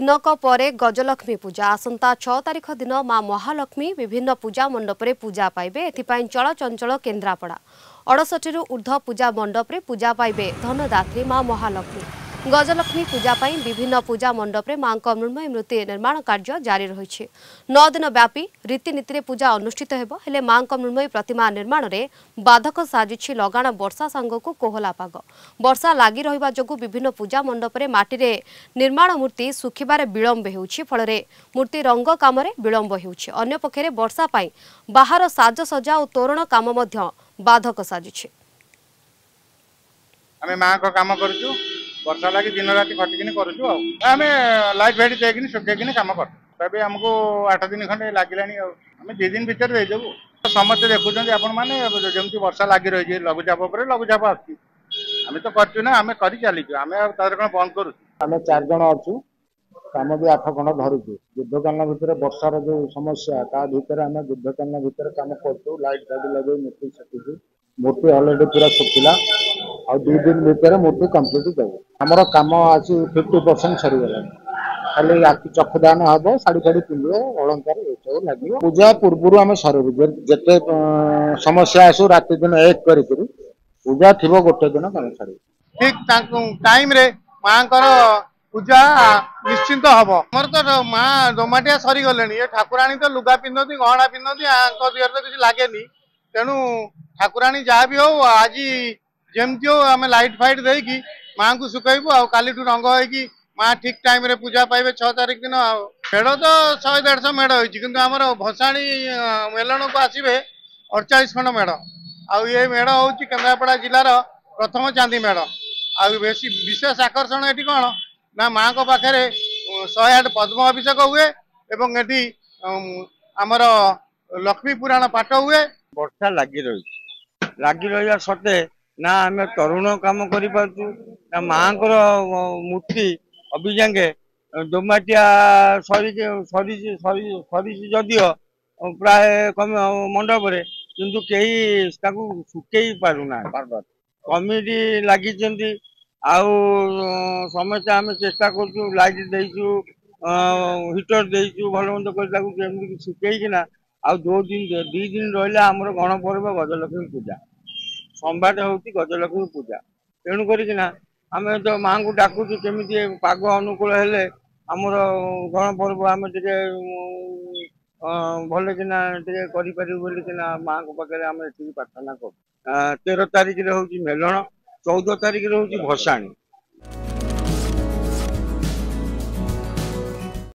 दिनक परे गजलक्ष्मी पूजा आसंता 6 तारिख दिन मां महालक्ष्मी विभिन्न पूजा मंडप में पूजा पाइबे। एथिपाई चलचंचल केन्द्रापड़ा 68 ऊर्ध्व पूजा मंडप में पूजा पाइबे धनदात्री मां महालक्ष्मी। गजलक्ष्मी पूजा पाई विभिन्न पूजा मंडप में मां मृण्मयी मूर्ति निर्माण कार्य जारी रही। 9 दिन व्यापी रीतिनीति पूजा अनुष्ठित हेबो। हेले मां मृण्मयी प्रतिमा निर्माण में बाधक साजिछि लगाण वर्षा सांगकु कोहला पाग। वर्षा लागी रहिबा जोगु विभिन्न पूजा मंडप में माटी रे निर्माण मूर्ति सुखिबारे विलंब हेउछि। फलरे मूर्ति रंग काम रे विलंब हेउछि। अन्य पक्षरे वर्षा पाई बाहर साजसज्जा और तोरण काम मध्य बाधक साजिछि। आमे मां को काम करछु वर्षा लगी दिन रात खटिकिन करूँ आमे लाइट फाइट देकिन सुखेकिन काम कर तबे हमको 8 दिन खंडे लागिलानी आमे 2 दिन भीतर दे देबू। समस्त देखुं आपण मैंने जमी वर्षा लगी रही लघुचाप लघुचाप आसमें तो करचु ना आमे करी चलीचु आमे तार कौन बंद करूँ। आमे 4 जण अच्छु काम भी 8 खंड धरुचु। युद्धकालीन भितर वर्षार जो समस्या ता भीतर आमे युद्धकालीन भितर काम करचु। लाइट फाइट लगे मूर्ति सकिचु। मूर्ति अलरेडी पूरा सुखिला और 2 दिन भीतर मूर्ति कंप्लीट देव। आमर काम आज 50% सरीगला। खाली आखि चक्षुदान हम शाढ़ी फाड़ी पिंधे अलंकार सब लगे। पूजा पूर्व आम सरू जिते समस्या आसू राति दिन एक कर पूजा थी गोटे दिन कम छाड़ ठीक टाइम रे माँ पूजा निश्चिंत हम मोर तो माँ दोमाटिया सरीगले ये ठाकुराणी तो लुगा पिंधती गहना पिंधती दिहर तो किसी लगे तेणु ठाकुराणी जहाँ भी हो आज जमती हो आम लाइट फाइट देकी माँ को सुखैबू आ काली रंग होगी माँ ठीक टाइम रे पूजा पाइबे 6 तारिख दिन। मेढ़ तो 100-150 मेढ़ होमर भसाणी मेलन को आसवे 48 खंड मेढ़ ये मेढ़ हूँ केन्द्रापड़ा जिलार प्रथम चांदी मेढ़। बेसी विशेष आकर्षण ये कौन ना माँ को पाखे 108 पद्म अभिषेक हुए एवं ये आमर लक्ष्मी पुराण पाठ हुए। वर्षा लगी रहा सत्वे ना आम तरुण काम कर माँ मूर्ति अभिजांगे दोमाटिया सरी जदिओ प्राय मंडप किंतु कई सुखई पारुना कमिटी लगी समस्ते आम चेष्टा करूँ लाइट देचु हिटर देचु भल मंद कर सुखईकिना आ 2 दिन रहा आमर गणपर्व गजलक्ष्मी पूजा संवाद हूँ गजलक्ष्मी पूजा तेणु करना आम तो माँ को डाकुचु केमी पाग अनुकूल हेले आमर गणपर्व आम भल किना करिना माँ को पाखे आम प्रार्थना कर। 13 तारिख हूँ मेलन 14 तारिख हूँ भसाणी।